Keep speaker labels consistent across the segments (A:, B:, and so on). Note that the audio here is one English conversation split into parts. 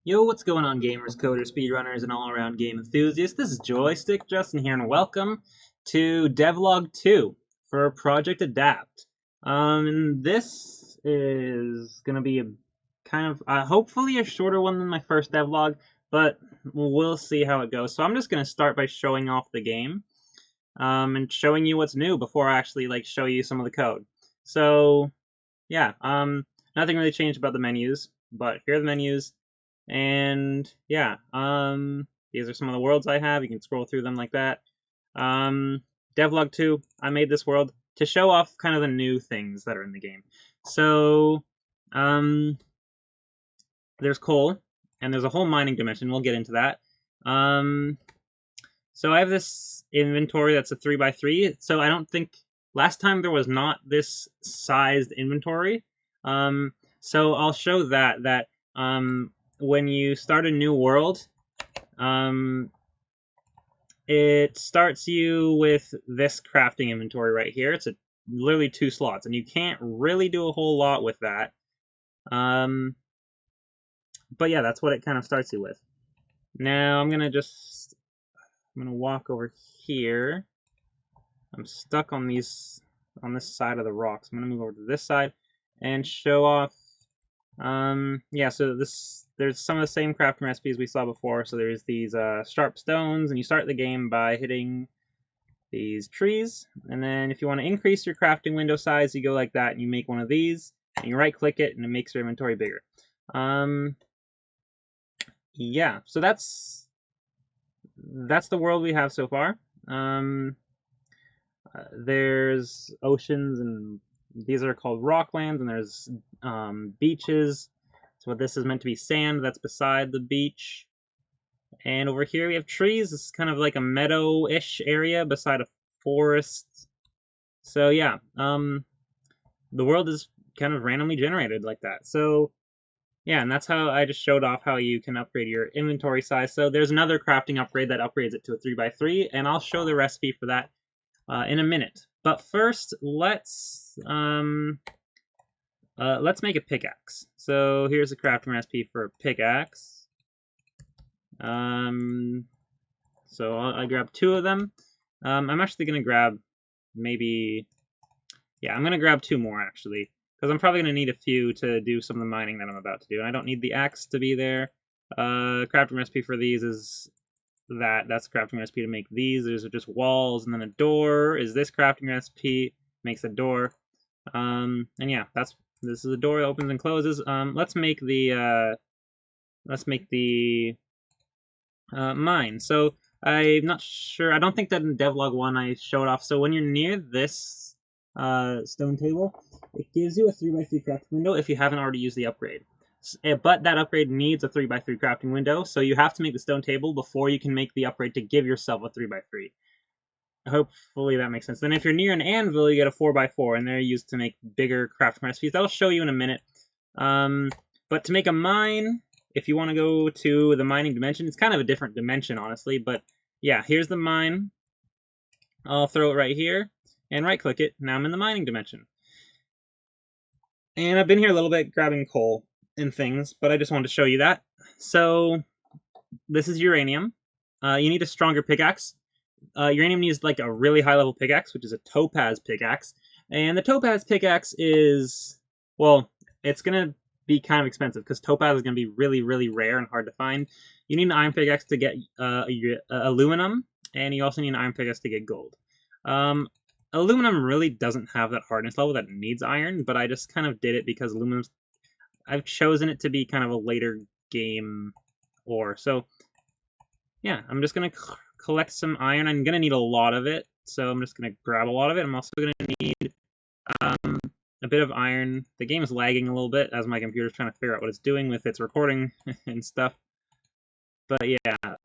A: Yo, what's going on, gamers, coders, speedrunners, and all-around game enthusiasts? This is Joystick Justin here, and welcome to Devlog 2 for Project Adapt. And this is going to be a kind of, hopefully a shorter one than my first devlog, but we'll see how it goes. So I'm just going to start by showing off the game, and showing you what's new before I actually, show you some of the code. So, yeah, nothing really changed about the menus, but here are the menus. And yeah, these are some of the worlds I have. You can scroll through them like that. Devlog 2, I made this world to show off kind of the new things that are in the game. So, there's coal, and there's a whole mining dimension. We'll get into that. So I have this inventory that's a 3x3. So I don't think last time there was not this sized inventory. So I'll show that when you start a new world, it starts you with this crafting inventory right here. It's literally 2 slots, and you can't really do a whole lot with that. But yeah, that's what it kind of starts you with. Now I'm gonna walk over here. I'm stuck on this side of the rocks. I'm gonna move over to this side and show off. Yeah, so there's some of the same crafting recipes we saw before. So there's these sharp stones, and you start the game by hitting these trees. And then if you want to increase your crafting window size, you go like that, and you make one of these, and you right-click it, and it makes your inventory bigger. Yeah, so that's the world we have so far. There's oceans, and these are called rocklands, and there's beaches. So this is meant to be sand that's beside the beach. And over here we have trees. This is kind of like a meadow-ish area beside a forest. So yeah, the world is kind of randomly generated like that. So yeah, and that's how I just showed off how you can upgrade your inventory size. So there's another crafting upgrade that upgrades it to a 3x3, and I'll show the recipe for that in a minute. But first, let's make a pickaxe. So here's a crafting recipe for a pickaxe. So I grab 2 of them. I'm actually gonna grab I'm gonna grab 2 more actually, because I'm probably gonna need a few to do some of the mining that I'm about to do. And I don't need the axe to be there. Crafting recipe for these is that's a crafting recipe to make these. These are just walls, and then a door is this crafting recipe, makes a door. And yeah, this is a door that opens and closes. Let's make the mine. So I'm not sure. I don't think that in Devlog 1 I showed off. So when you're near this stone table, it gives you a 3x3 crafting window if you haven't already used the upgrade. But that upgrade needs a 3x3 crafting window, so you have to make the stone table before you can make the upgrade to give yourself a 3x3. Hopefully that makes sense. Then if you're near an anvil, you get a 4x4, and they're used to make bigger crafting recipes. That'll show you in a minute. But to make a mine, if you want to go to the mining dimension, it's kind of a different dimension, honestly. But yeah, here's the mine. I'll throw it right here, and right-click it. Now I'm in the mining dimension. And I've been here a little bit grabbing coal and things, but I just wanted to show you that. So this is uranium. You need a stronger pickaxe. Uranium needs like a really high level pickaxe, which is a topaz pickaxe. And the topaz pickaxe is, well, it's going to be kind of expensive because topaz is going to be really, really rare and hard to find. You need an iron pickaxe to get aluminum, and you also need an iron pickaxe to get gold. Aluminum really doesn't have that hardness level that it needs iron, but I just kind of did it because aluminum's, I've chosen it to be kind of a later game ore. So yeah, I'm just going to collect some iron. I'm going to need a lot of it, so I'm just going to grab a lot of it. I'm also going to need a bit of iron. The game is lagging a little bit as my computer's trying to figure out what it's doing with its recording and stuff. But yeah,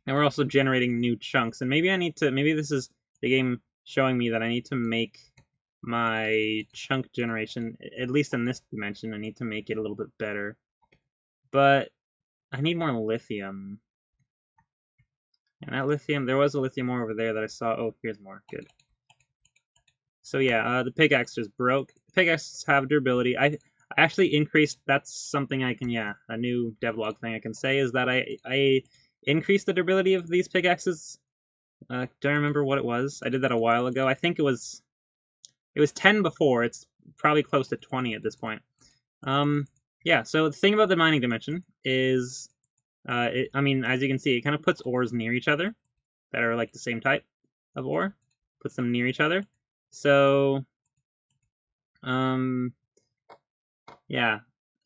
A: and we're also generating new chunks, and maybe this is the game showing me that I need to make my chunk generation, at least in this dimension, I need to make it a little bit better. But I need more lithium. And that lithium, there was a lithium ore over there that I saw. Oh, here's more. Good. So yeah, the pickaxe just broke. Pickaxes have durability. I actually increased, that's something I can, yeah, a new devlog thing I can say is that I increased the durability of these pickaxes. Don't remember what it was. I did that a while ago. I think it was 10 before. It's probably close to 20 at this point. Yeah, so the thing about the mining dimension is, I mean, as you can see, it kind of puts ores near each other that are like the same type of ore. Puts them near each other. So, yeah.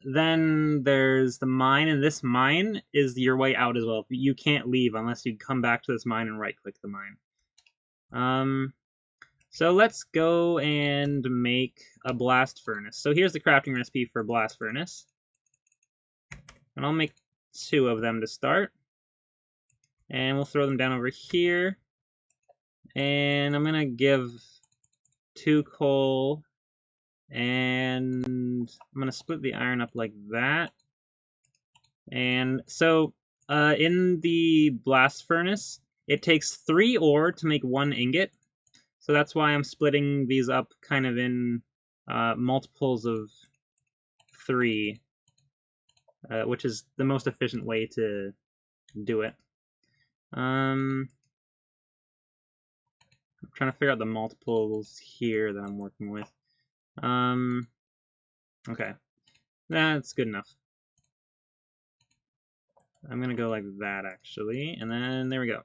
A: Then there's the mine, and this mine is your way out as well. You can't leave unless you come back to this mine and right-click the mine. So let's go and make a blast furnace. So here's the crafting recipe for blast furnace. And I'll make 2 of them to start. And we'll throw them down over here. And I'm gonna give 2 coal, and I'm gonna split the iron up like that. And so in the blast furnace, it takes 3 ore to make 1 ingot. So that's why I'm splitting these up kind of in multiples of 3, which is the most efficient way to do it. I'm trying to figure out the multiples here that I'm working with. Okay, that's good enough. I'm gonna go like that actually, and then there we go.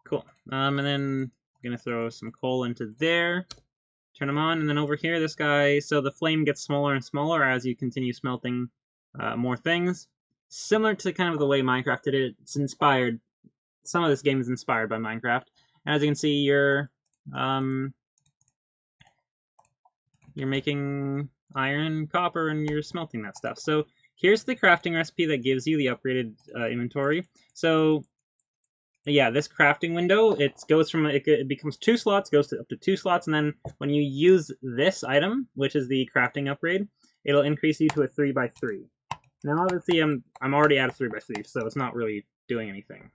A: Cool. And then I'm gonna throw some coal into there, turn them on, and then over here, this guy, so the flame gets smaller and smaller as you continue smelting more things. Similar to kind of the way Minecraft did it, it's inspired, some of this game is inspired by Minecraft. And as you can see, you're making iron, copper, and you're smelting that stuff. So here's the crafting recipe that gives you the upgraded inventory. So yeah, this crafting window, it goes from, it becomes 2 slots, goes to up to 2 slots, and then when you use this item, which is the crafting upgrade, it'll increase you to a 3x3. Now obviously I'm already at a 3x3, so it's not really doing anything,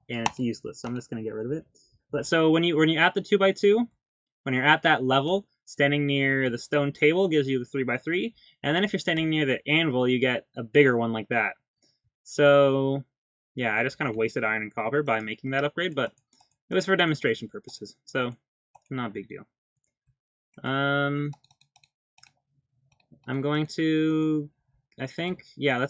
A: and it's useless, so I'm just going to get rid of it. But so when you're at the 2x2, when you're at that level, standing near the stone table gives you the 3x3, and then if you're standing near the anvil, you get a bigger one like that. So yeah, I just kind of wasted iron and copper by making that upgrade, but it was for demonstration purposes, so not a big deal. I'm going to, I think, yeah,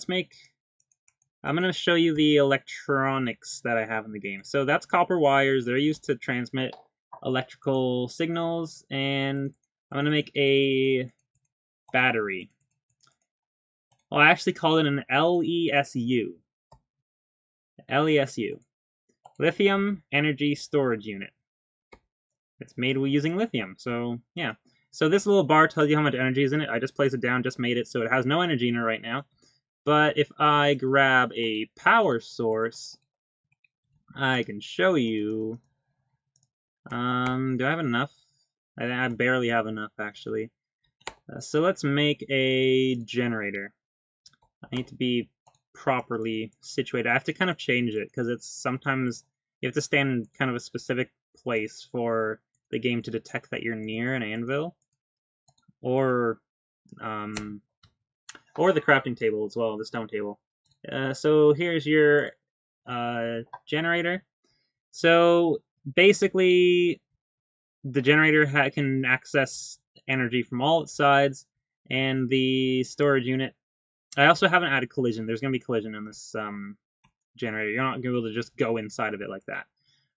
A: I'm going to show you the electronics that I have in the game. So that's copper wires. They're used to transmit electrical signals, and I'm going to make a battery. Well, I actually called it an LESU. LESU. Lithium Energy Storage Unit. It's made using lithium, so yeah. So this little bar tells you how much energy is in it. I just placed it down, just made it, so it has no energy in it right now. But if I grab a power source, I can show you. Do I have enough? I barely have enough, actually. So let's make a generator. I need to be properly situated. I have to kind of change it, because it's sometimes you have to stand in kind of a specific place for the game to detect that you're near an anvil. Or the crafting table as well, the stone table. So here's your generator. So basically, the generator can access energy from all its sides, and the storage unit. I also haven't added collision. There's going to be collision in this generator. You're not going to be able to just go inside of it like that.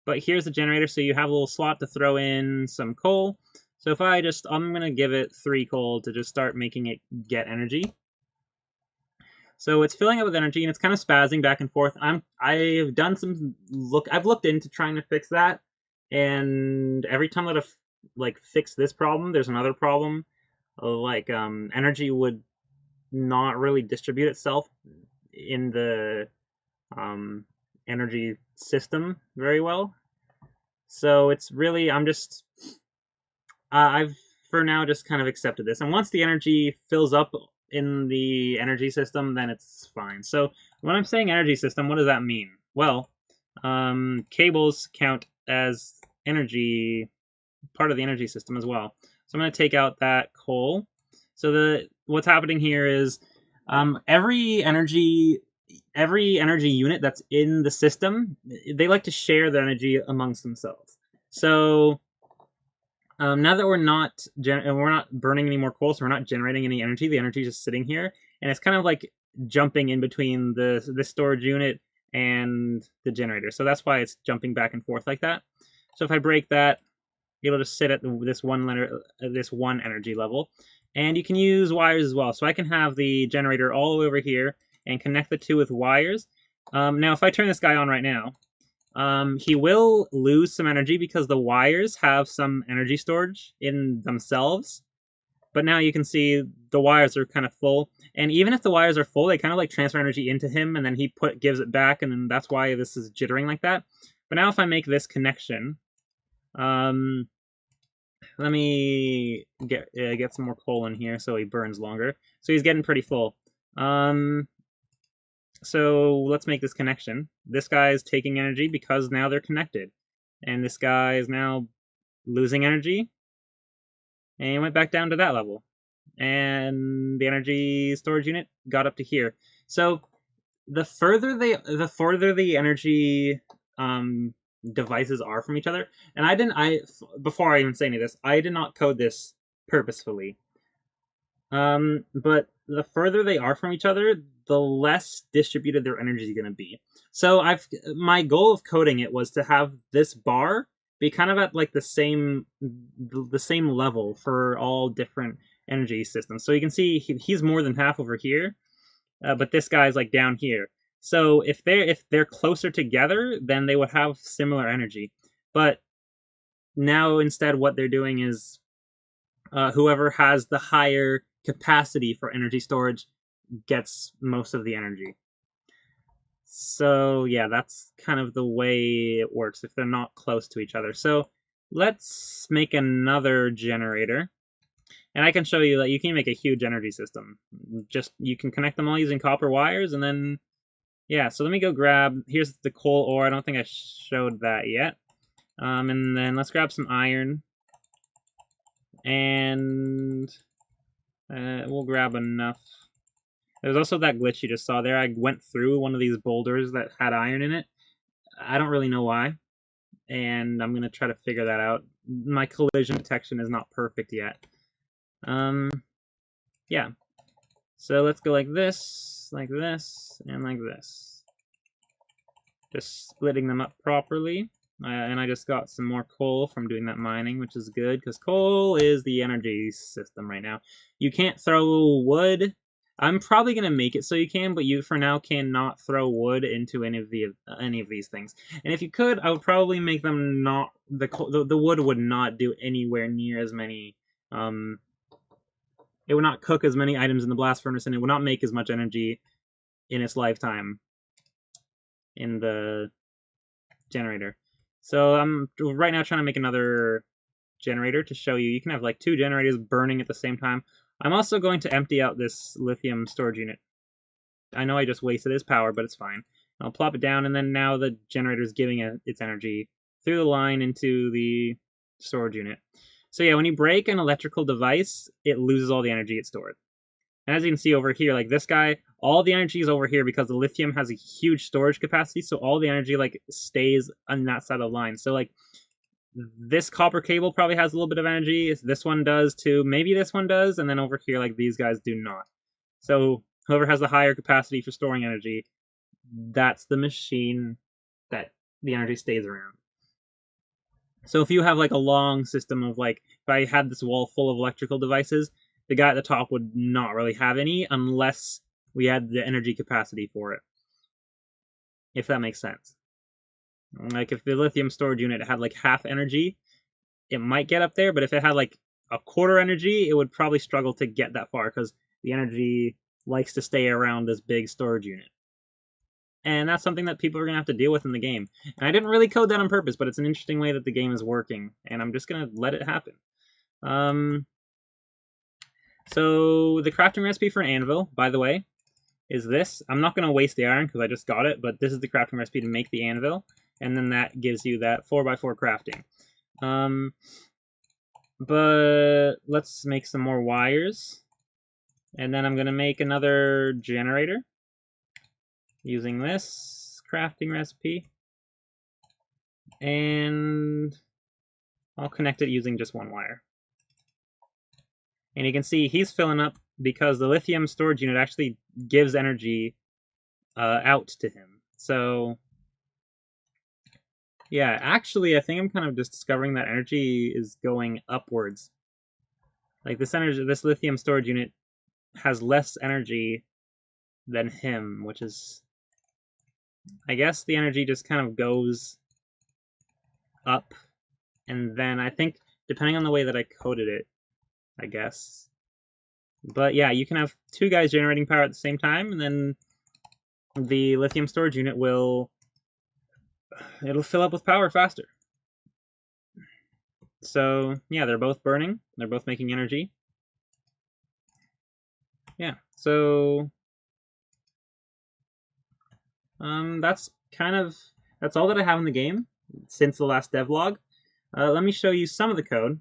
A: But here's the generator, so you have a little slot to throw in some coal. So if I'm going to give it 3 coal to just start making it get energy. So it's filling up with energy, and it's kind of spazzing back and forth. I've done some I've looked into trying to fix that, and every time that I've fixed this problem, there's another problem. Like energy would not really distribute itself in the energy system very well. So it's really, I've for now just kind of accepted this. And once the energy fills up in the energy system, then it's fine. So when I'm saying energy system, what does that mean? Well, cables count as energy, part of the energy system as well. So I'm going to take out that coal. So what's happening here is every energy unit that's in the system, they like to share their energy amongst themselves. So now that we're not burning any more coal, so we're not generating any energy. The energy is just sitting here, and it's kind of like jumping in between the storage unit and the generator. So that's why it's jumping back and forth like that. So if I break that, it'll just sit at this one energy level. And you can use wires as well. So I can have the generator all over here and connect the two with wires. Now, if I turn this guy on right now, he will lose some energy because the wires have some energy storage in themselves. But now you can see the wires are kind of full. And even if the wires are full, they kind of like transfer energy into him, and then he gives it back, and then that's why this is jittering like that. But now if I make this connection, let me get some more coal in here so he burns longer. So he's getting pretty full. So let's make this connection. This guy is taking energy because now they're connected. And this guy is now losing energy. And he went back down to that level. And the energy storage unit got up to here. So the further the energy devices are from each other, and before I even say any of this, I did not code this purposefully. But the further they are from each other, the less distributed their energy is going to be. So my goal of coding it was to have this bar be kind of at like the same level for all different energy systems. So you can see he's more than half over here, but this guy's like down here. So if they're closer together, then they would have similar energy. But now instead, what they're doing is whoever has the higher capacity for energy storage gets most of the energy. So yeah, that's kind of the way it works if they're not close to each other. So let's make another generator. And I can show you that you can make a huge energy system. Just you can connect them all using copper wires, and then yeah. So let me go grab. Here's the coal ore. I don't think I showed that yet. And then let's grab some iron, and we'll grab enough. There's also that glitch you just saw there. I went through one of these boulders that had iron in it. I don't really know why, and I'm gonna try to figure that out. My collision detection is not perfect yet. Yeah. So let's go like this, and like this. Just splitting them up properly. And I just got some more coal from doing that mining, which is good, because coal is the energy system right now. You can't throw wood. I'm probably going to make it so you can, but you, for now, cannot throw wood into any of these things. And if you could, I would probably make them not... The wood would not do anywhere near as many... it would not cook as many items in the blast furnace, and it would not make as much energy in its lifetime in the generator. So I'm right now trying to make another generator to show you. You can have like 2 generators burning at the same time. I'm also going to empty out this lithium storage unit. I know I just wasted its power, but it's fine. I'll plop it down, and then now the generator is giving it its energy through the line into the storage unit. So yeah, when you break an electrical device, it loses all the energy it stored. And as you can see over here, like this guy, all the energy is over here because the lithium has a huge storage capacity, so all the energy like stays on that side of the line. So like this copper cable probably has a little bit of energy. This one does too. Maybe this one does, and then over here, like these guys do not. So whoever has the higher capacity for storing energy, that's the machine that the energy stays around. So if you have like a long system of like, if I had this wall full of electrical devices, the guy at the top would not really have any unless we had the energy capacity for it. If that makes sense. Like if the lithium storage unit had like half energy, it might get up there, but if it had like a quarter energy, it would probably struggle to get that far because the energy likes to stay around this big storage unit. And that's something that people are going to have to deal with in the game. And I didn't really code that on purpose, but it's an interesting way that the game is working, and I'm just going to let it happen. So the crafting recipe for an anvil, by the way, is this. I'm not going to waste the iron because I just got it, but this is the crafting recipe to make the anvil, and then that gives you that 4x4 crafting. But let's make some more wires. And then I'm going to make another generator using this crafting recipe. And I'll connect it using just one wire. And you can see he's filling up because the lithium storage unit actually gives energy out to him. So yeah, actually I think I'm kind of just discovering that energy is going upwards. Like this lithium storage unit has less energy than him, which is, I guess the energy just kind of goes up, and then I think, depending on the way that I coded it, I guess. But yeah, you can have two guys generating power at the same time, and then the lithium storage unit it'll fill up with power faster. So yeah, they're both burning, they're both making energy. Yeah, so that's all that I have in the game since the last devlog. Let me show you some of the code.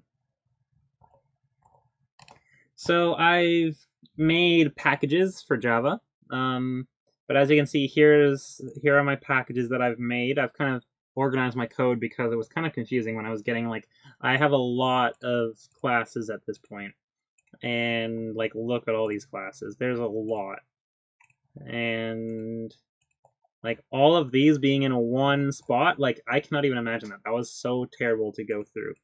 A: So I've made packages for Java, but as you can see, here are my packages that I've made. I've kind of organized my code because it was kind of confusing when I was getting, like, I have a lot of classes at this point, and like, look at all these classes. There's a lot, and like all of these being in one spot, like I cannot even imagine that. That was so terrible to go through.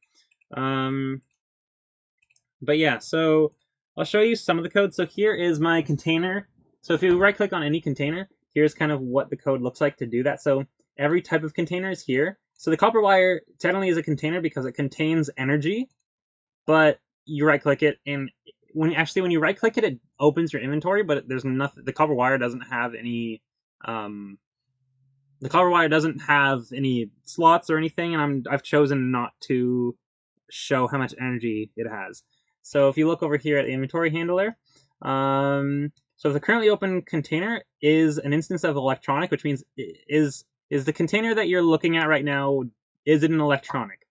A: But yeah, so I'll show you some of the code. So here is my container. So if you right click on any container, here's kind of what the code looks like to do that. So every type of container is here. So the copper wire technically is a container because it contains energy, but you right click it, and when you right click it, it opens your inventory, but there's nothing. The copper wire doesn't have any slots or anything, and I've chosen not to show how much energy it has. So if you look over here at the inventory handler, so the currently open container is an instance of electronic, which means is the container that you're looking at right now, is it an electronic?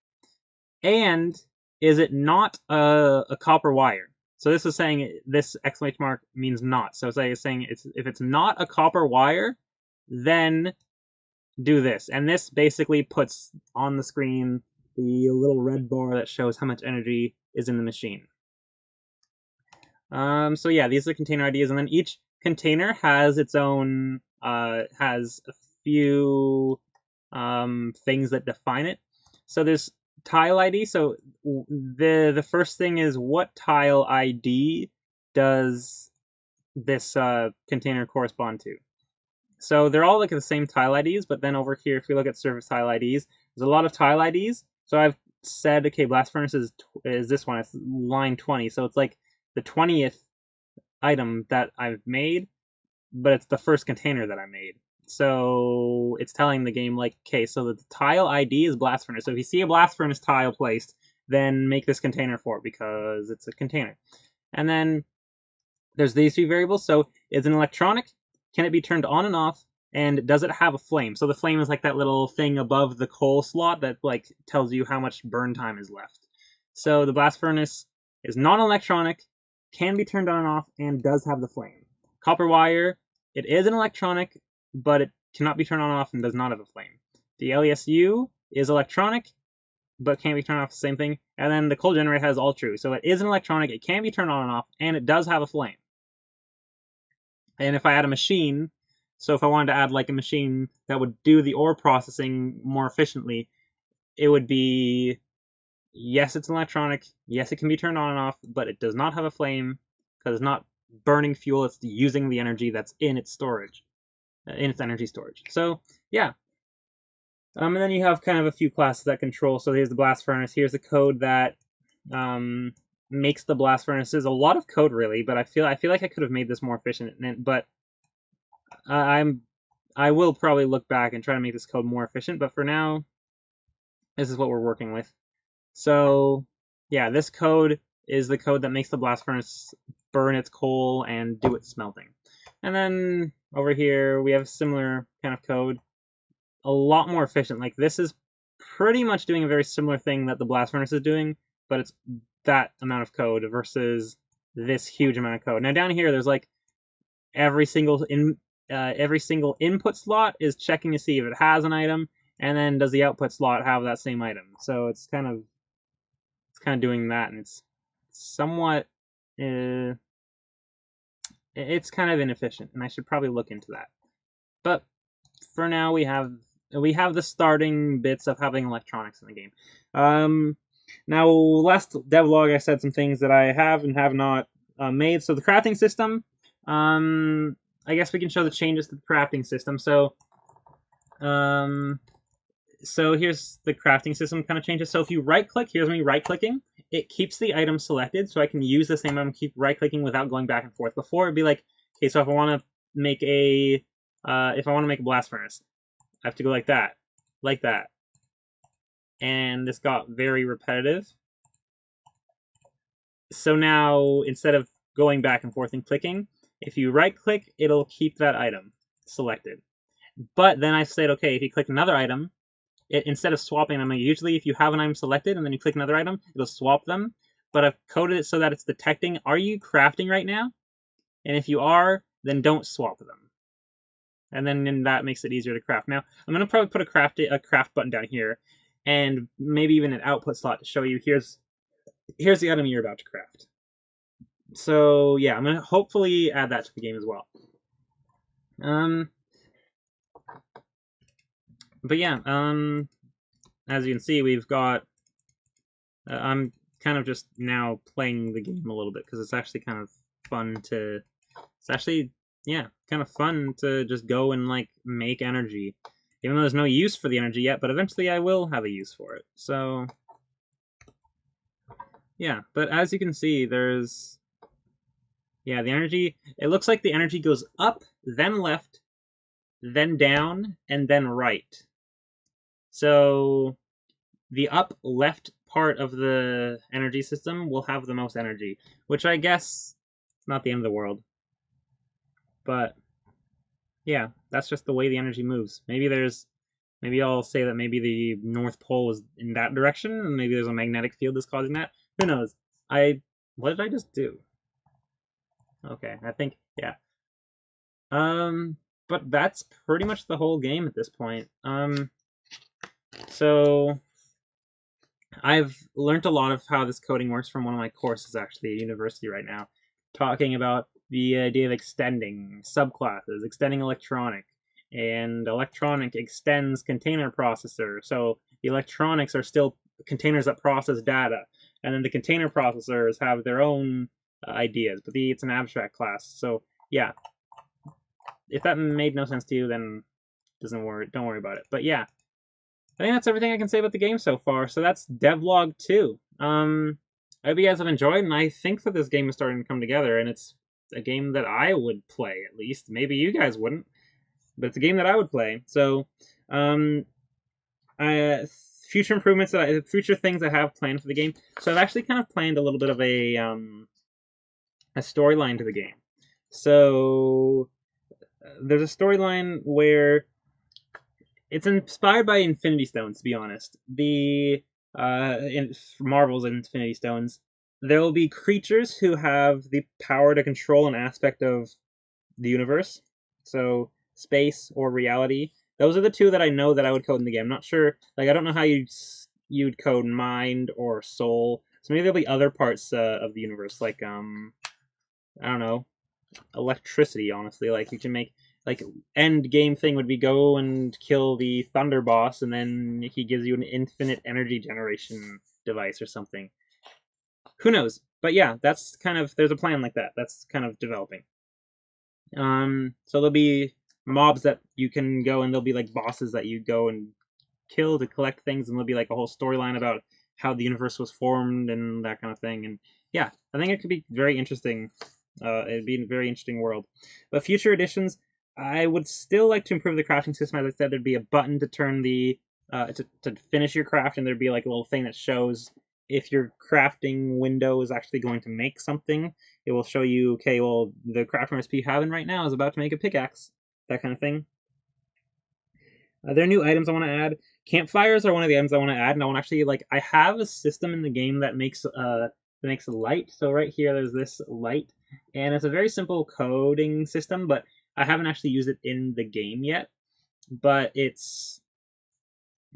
A: And is it not a copper wire? So this is saying, this exclamation mark means not. So it's saying if it's not a copper wire, then do this. And this basically puts on the screen the little red bar that shows how much energy is in the machine. So yeah, these are the container IDs, and then each container has its own, has a few things that define it. So there's tile ID. So the first thing is, what tile ID does this container correspond to? So they're all like the same tile IDs, but then over here, if you look at surface tile IDs, there's a lot of tile IDs. So I've said, okay, blast furnace is this one, it's line 20. So it's like the 20th item that I've made, but it's the first container that I made. So it's telling the game, like, okay, so the tile ID is blast furnace. So if you see a blast furnace tile placed, then make this container for it because it's a container. And then there's these three variables. So is an electronic, can it be turned on and off, and does it have a flame? So the flame is like that little thing above the coal slot that like tells you how much burn time is left. So the blast furnace is non-electronic, can be turned on and off, and does have the flame. Copper wire, it is an electronic, but it cannot be turned on and off and does not have a flame. The LESU is electronic, but can't be turned off, the same thing. And then the coal generator has all true. So it is an electronic, it can be turned on and off, and it does have a flame. And if I add a machine, so if I wanted to add like a machine that would do the ore processing more efficiently, it would be, yes, it's an electronic, yes, it can be turned on and off, but it does not have a flame because it's not burning fuel, it's using the energy that's in its storage, in its energy storage. So yeah. And then you have kind of a few classes that control. So here's the blast furnace, here's the code that makes the blast furnaces. A lot of code really, but I feel like I could have made this more efficient. But I will probably look back and try to make this code more efficient. But for now, this is what we're working with. So yeah, this code is the code that makes the blast furnace burn its coal and do its smelting. And then over here we have a similar kind of code, a lot more efficient. Like this is pretty much doing a very similar thing that the blast furnace is doing, but it's that amount of code versus this huge amount of code. Now down here, there's like every single input slot is checking to see if it has an item, and then does the output slot have that same item. So it's kind of doing that, and it's somewhat it's kind of inefficient, and I should probably look into that. But for now, we have the starting bits of having electronics in the game. Now, last devlog, I said some things that I have and have not made. So the crafting system, I guess we can show the changes to the crafting system. So, here's the crafting system kind of changes. So if you right-click, here's me right-clicking. It keeps the item selected, so I can use the same item, keep right-clicking without going back and forth. Before, it'd be like, okay, so if I want to make a blast furnace, I have to go like that, and this got very repetitive. So now, instead of going back and forth and clicking, if you right-click, it'll keep that item selected. But then I said, okay, if you click another item, instead of swapping them, usually if you have an item selected and then you click another item, it'll swap them. But I've coded it so that it's detecting, are you crafting right now? And if you are, then don't swap them. And then that makes it easier to craft. Now, I'm going to probably put a craft button down here, and maybe even an output slot to show you, here's the item you're about to craft. So yeah, I'm going to hopefully add that to the game as well. But yeah, as you can see, we've got, I'm kind of just now playing the game a little bit, because it's actually kind of fun to, kind of fun to just go and, like, make energy. Even though there's no use for the energy yet, but eventually I will have a use for it. So, yeah, but as you can see, there's, the energy, it looks like the energy goes up, then left, then down, and then right. So the up left part of the energy system will have the most energy, which I guess is not the end of the world. But yeah, that's just the way the energy moves. Maybe I'll say that maybe the North Pole is in that direction, and maybe there's a magnetic field that's causing that. Who knows? What did I just do? Okay, I think, yeah. But that's pretty much the whole game at this point. So I've learned a lot of how this coding works from one of my courses, actually, at university right now, talking about the idea of extending subclasses, extending electronic, and electronic extends container processor. So the electronics are still containers that process data, and then the container processors have their own ideas, but it's an abstract class. So yeah, if that made no sense to you, then don't worry about it. But yeah, I think that's everything I can say about the game so far. So that's Devlog 2. I hope you guys have enjoyed, and I think that this game is starting to come together, and it's a game that I would play, at least. Maybe you guys wouldn't, but it's a game that I would play. So, future improvements, future things I have planned for the game. So I've actually kind of planned a little bit of a storyline to the game. So there's a storyline where it's inspired by Infinity Stones, to be honest. Marvel's Infinity Stones, there will be creatures who have the power to control an aspect of the universe. So space or reality. Those are the two that I know that I would code in the game. I'm not sure, like, I don't know how you'd code mind or soul. So maybe there'll be other parts of the universe, like, I don't know, electricity, honestly. Like, you can make, like, end game thing would be go and kill the Thunder Boss, and then he gives you an infinite energy generation device or something. Who knows? But yeah, that's kind of, there's a plan like that. That's kind of developing. So there'll be mobs that you can go, and there'll be like bosses that you go and kill to collect things, and there'll be like a whole storyline about how the universe was formed and that kind of thing. And yeah, I think it could be very interesting. It'd be a very interesting world. But future editions, I would still like to improve the crafting system. As I said, there'd be a button to turn the to finish your craft, and there'd be like a little thing that shows if your crafting window is actually going to make something. It will show you, okay, well, the crafting recipe you have in right now is about to make a pickaxe, that kind of thing. There are new items I want to add. Campfires are one of the items I want to add, and I want to actually, like, I have a system in the game that makes that makes light. So right here, there's this light, and it's a very simple coding system, but I haven't actually used it in the game yet. But it's,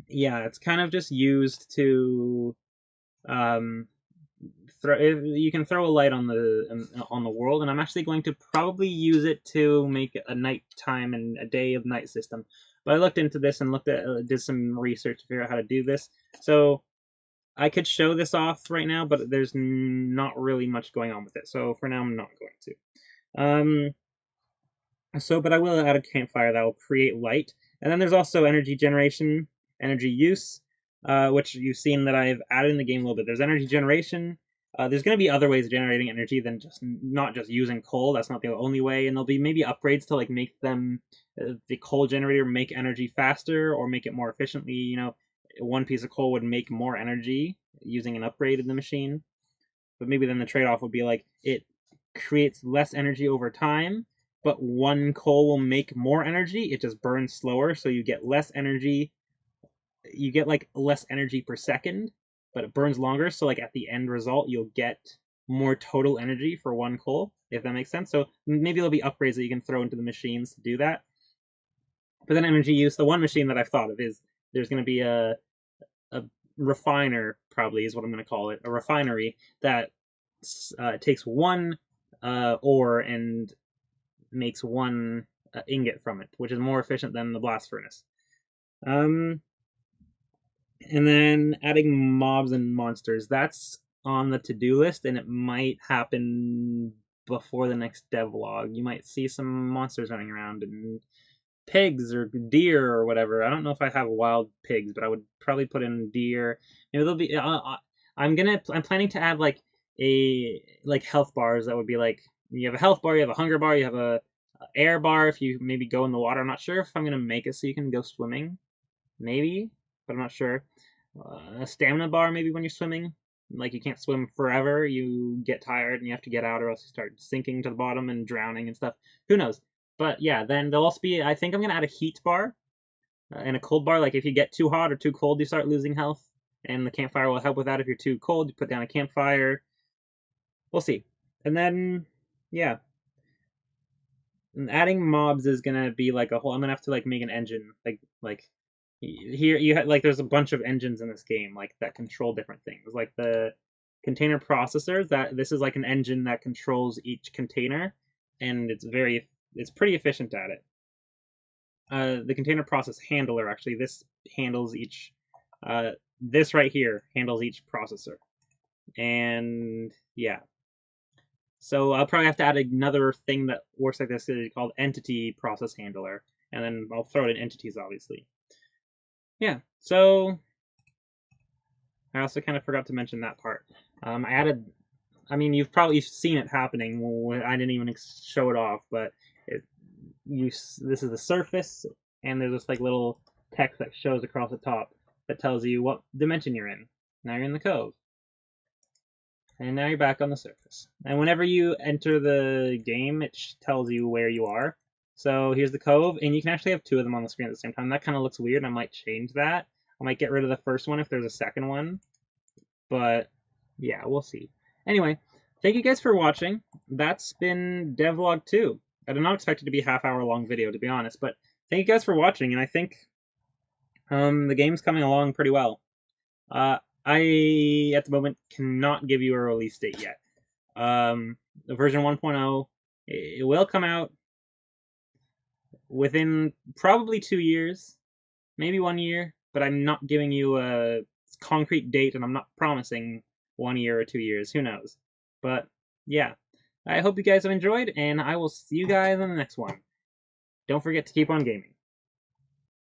A: yeah, it's kind of just used to um, you can throw a light on the world, and I'm actually going to probably use it to make a nighttime and a day of night system. But I looked into this and did some research to figure out how to do this. So I could show this off right now, but there's not really much going on with it. So for now, I'm not going to. But I will add a campfire that will create light. And then there's also energy generation, energy use, which you've seen that I've added in the game a little bit. There's energy generation. There's going to be other ways of generating energy than not just using coal. That's not the only way. And there'll be maybe upgrades to like make them the coal generator make energy faster or make it more efficiently. You know, one piece of coal would make more energy using an upgrade in the machine. But maybe then the trade-off would be like it creates less energy over time, but one coal will make more energy. It just burns slower, so you get less energy. You get like less energy per second, but it burns longer. So like at the end result, you'll get more total energy for one coal, if that makes sense. So maybe there'll be upgrades that you can throw into the machines to do that. But then energy use, the one machine that I've thought of is there's going to be a refiner, probably is what I'm going to call it, a refinery that takes one ore and makes one ingot from it, which is more efficient than the blast furnace. And then adding mobs and monsters, that's on the to-do list, and it might happen before the next devlog. You might see some monsters running around, and pigs or deer or whatever. I don't know if I have wild pigs, but I would probably put in deer. Maybe there'll be. I'm planning to add like health bars that would be like you have a health bar, you have a hunger bar, you have a air bar if you maybe go in the water. I'm not sure if I'm gonna make it so you can go swimming, maybe, but I'm not sure. A stamina bar maybe when you're swimming. Like you can't swim forever, you get tired and you have to get out, or else you start sinking to the bottom and drowning and stuff. Who knows? But yeah, then there'll also be, I think I'm going to add a heat bar and a cold bar. Like if you get too hot or too cold, you start losing health. And the campfire will help with that. If you're too cold, you put down a campfire. We'll see. And then, yeah. And adding mobs is going to be like a whole, I'm going to have to like make an engine. Like here you have, like there's a bunch of engines in this game like that control different things. Like the container processors, this is like an engine that controls each container. And it's pretty efficient at it. The container process handler, actually, this handles each, this right here handles each processor. And yeah. So I'll probably have to add another thing that works like this called entity process handler. And then I'll throw it in entities, obviously. Yeah, so I also kind of forgot to mention that part. I added, I mean, you've probably seen it happening. I didn't even show it off, but this is the surface, and there's this like little text that shows across the top that tells you what dimension you're in. Now you're in the cove. And now you're back on the surface. And whenever you enter the game, it tells you where you are. So here's the cove, and you can actually have two of them on the screen at the same time. That kind of looks weird. I might change that. I might get rid of the first one if there's a second one. But yeah, we'll see. Anyway, thank you guys for watching. That's been Devlog 2. I did not expect it to be a half-hour long video, to be honest, but thank you guys for watching, and I think the game's coming along pretty well. I, at the moment, cannot give you a release date yet. The version 1.0, it will come out within probably 2 years, maybe 1 year, but I'm not giving you a concrete date, and I'm not promising 1 year or 2 years. Who knows? But yeah, I hope you guys have enjoyed, and I will see you guys on the next one. Don't forget to keep on gaming.